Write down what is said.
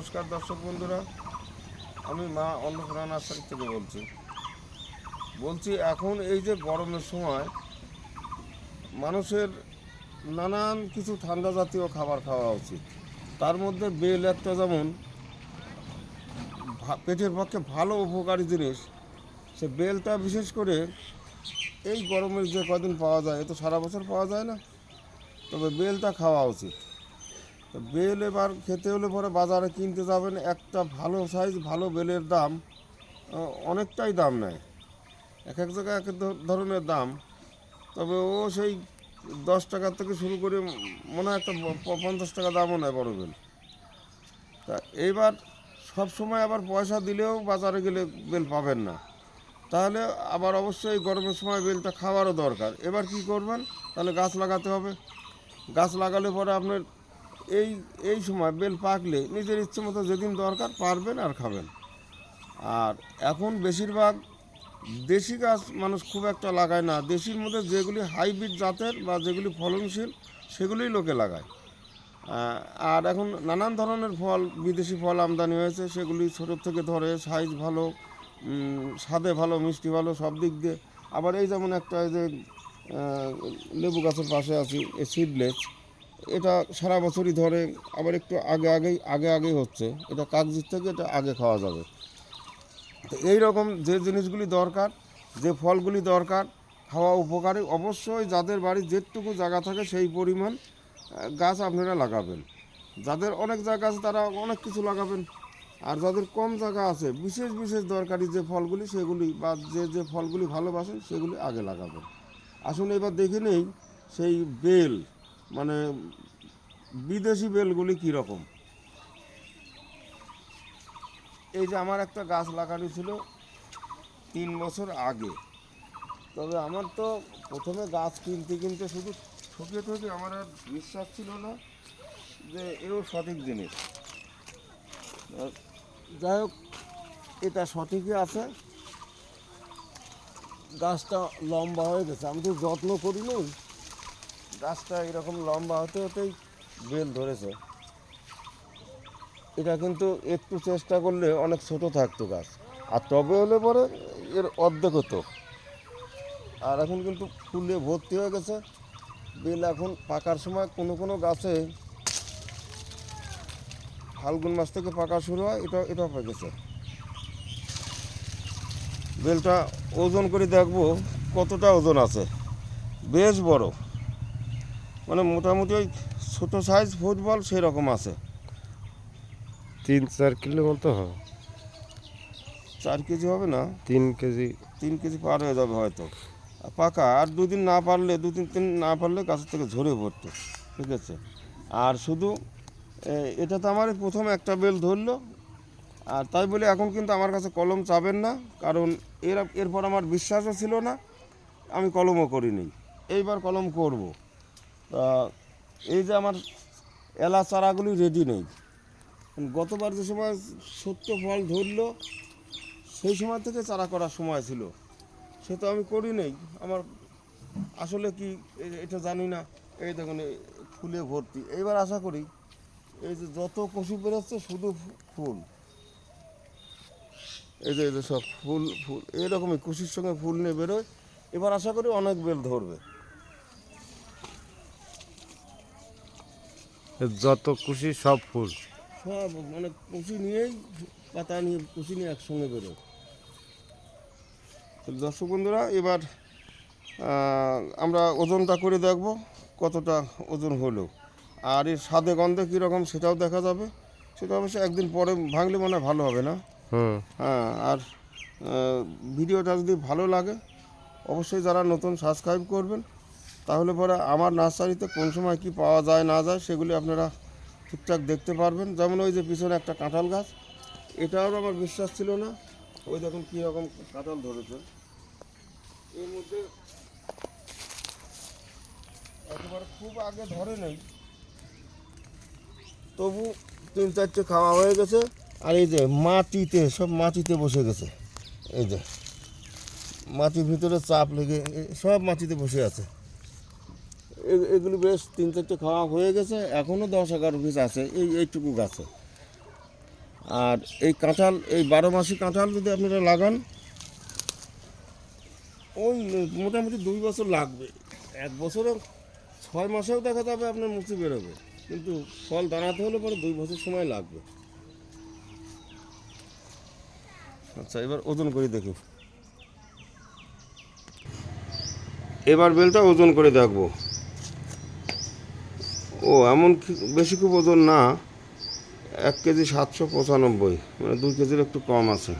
নমস্কার দর্শক বন্ধুরা, আমি মা অন্নপূর্ণা নার্সারি থেকে বলছি এখন এই যে গরমের সময় মানুষের নানান কিছু ঠান্ডা জাতীয় খাবার খাওয়া উচিত। তার মধ্যে বেল একটা যেমন পেটের পক্ষে ভালো উপকারী জিনিস। সে বেলটা বিশেষ করে এই গরমের যে কদিন পাওয়া যায়, এ তো সারা বছর পাওয়া যায় না, তবে বেলটা খাওয়া উচিত। তো বেল এবার খেতে হলে পরে বাজারে কিনতে যাবেন, একটা ভালো সাইজ ভালো বেলের দাম অনেকটাই দাম নেয়, এক এক জায়গায় এক এক ধরনের দাম। তবে ও সেই 10 টাকা থেকে শুরু করে মনে হয় একটা 50 টাকা দামও নেয় বড় বেল। তা এইবার সব সময় আবার পয়সা দিলেও বাজারে গেলে বেল পাবেন না, তাহলে আবার অবশ্যই গরমের সময় বেলটা খাওয়ারও দরকার। এবার কি করবেন, তাহলে গাছ লাগাতে হবে। গাছ লাগালে পরে আপনার এই এই সময় বেল পাকলে নিজের ইচ্ছে মতো যেদিন দরকার পারবেন আর খাবেন। আর এখন বেশিরভাগ দেশি গাছ মানুষ খুব একটা লাগায় না, দেশির মধ্যে যেগুলি হাইব্রিড জাতের বা যেগুলি ফলনশীল সেগুলিই লোকে লাগায়। আর এখন নানান ধরনের ফল, বিদেশি ফল আমদানি হয়েছে, সেগুলি ছোটোর থেকে ধরে সাইজ ভালো, স্বাদে ভালো, মিষ্টি ভালো, সব দিক দিয়ে। আবার এই যেমন একটা এই যে লেবু গাছের পাশে আছি, এই সিডলেস, এটা সারা বছরই ধরে, আবার একটু আগেই হচ্ছে, এটা কাগজির থেকে এটা আগে খাওয়া যাবে। তো এই রকম যে জিনিসগুলি দরকার, যে ফলগুলি দরকার খাওয়া উপকারী, অবশ্যই যাদের বাড়ি যেটুকু জায়গা থাকে সেই পরিমাণ গাছ আপনারা লাগাবেন। যাদের অনেক জায়গা আছে তারা অনেক কিছু লাগাবেন, আর যাদের কম জায়গা আছে বিশেষ বিশেষ দরকারি যে ফলগুলি সেগুলি বা যে ফলগুলি ভালোবাসেন সেগুলি আগে লাগাবেন। আসুন এবার দেখে নেই সেই বেল, মানে বিদেশি বেলগুলি কীরকম। এই যে আমার একটা গাছ লাগানো ছিল 3 বছর আগে, তবে আমার তো প্রথমে গাছ কিনতে শুধু ঠকে আমার আর বিশ্বাস ছিল না যে এও সঠিক জিনিস। যাই হোক, এটা সঠিকই আছে, গাছটা লম্বা হয়ে গেছে। আমি তো যত্ন করিনি, গাছটা এরকম লম্বা হতেই বেল ধরেছে। এটা কিন্তু একটু চেষ্টা করলে অনেক ছোট থাকতো গাছ, আর টবে হলে পরে এর অর্ধেক হতো। আর এখন কিন্তু ফুলে ভর্তি হয়ে গেছে বেল। এখন পাকার সময় কোনো গাছে ফাল্গুন মাস থেকে পাকা শুরু হয়, এটা হয়ে গেছে। বেলটা ওজন করে দেখবো কতটা ওজন আছে, বেশ বড়, মানে মোটামুটি ওই ছোটো সাইজ ফুটবল সেরকম আছে। 3-4 কিলো মতো হবে। 4 কেজি হবে না, 3 কেজি। 3 কেজি পার হয়ে যাবে হয়তো। পাকা আর 2 দিন না পারলে, 2-3 দিন না পারলে গাছের থেকে ঝরে পড়তো, ঠিক আছে। আর শুধু এটা তো আমার প্রথম একটা বেল ধরলো, আর তাই বলে এখন কিন্তু আমার কাছে কলম চাবেন না, কারণ এরপর আমার বিশ্বাসও ছিল না, আমি কলমও করিনি। এইবার কলম করব। তা এই যে আমার এলা চারাগুলি রেডি নেই। গতবার যে সময় সত্য ফল ধরলো সেই সময় থেকে চারা করার সময় ছিল, সে তো আমি করি নেই। আমার আসলে কি এটা জানি না। এই দেখুন ফুলে ভর্তি। এইবার আশা করি এই যে যত কষি বেরোচ্ছে শুধু ফুল, এই যে সব ফুল এরকমই কুশির সঙ্গে ফুল নিয়ে বেরোয়। এবার আশা করি অনেক বেল ধরবে। যত খুশি সব ফুল। সব মানে কুশি নিয়েই, পাতা নিয়ে কুশি নিয়ে একসঙ্গে বেরোয়। দর্শক বন্ধুরা, এবার আমরা ওজনটা করে দেখব কতটা ওজন হলো, আর এর স্বাদে গন্ধে কীরকম সেটাও দেখা যাবে। সেটা অবশ্যই একদিন পরে ভাঙলে মনে হয় ভালো হবে না। হ্যাঁ, আর ভিডিওটা যদি ভালো লাগে অবশ্যই যারা নতুন সাবস্ক্রাইব করবেন, তাহলে পরে আমার নার্সারিতে কোন সময় কি পাওয়া যায় না যায় সেগুলি আপনারা ঠিকঠাক দেখতে পারবেন। যেমন ওই যে পিছনে একটা কাঁঠাল গাছ, এটাও আমার বিশ্বাস ছিল না। ওই দেখুন কীরকম কাঁঠাল ধরেছে, এর মধ্যে একেবারে খুব আগে ধরে নেই, তবু 3-4টে খাওয়া হয়ে গেছে। আর এই যে মাটিতে, সব মাটিতে বসে গেছে, এই যে মাটির ভিতরে চাপ লেগে সব মাটিতে বসে আছে। এগুলি বেশ 3-4টে খাওয়া হয়ে গেছে, এখনও 10-11 পিস আছে এইটুকু গাছে। আর এই কাঁঠাল, এই 12 মাসি কাঁঠাল যদি আপনারা লাগান, ওই মোটামুটি 2 বছর লাগবে। 1 বছরও 6 মাসেও দেখা যাবে আপনার মুচি বেরোবে, কিন্তু ফল দাঁড়াতে হলে পরে 2 বছর সময় লাগবে। আচ্ছা, এবার ওজন করে দেখি। এবার বেলটা ওজন করে দেখবো। ও এমন বেশি খুব ওজন না, 1 কেজি 795, মানে 2 কেজির একটু কম আছে।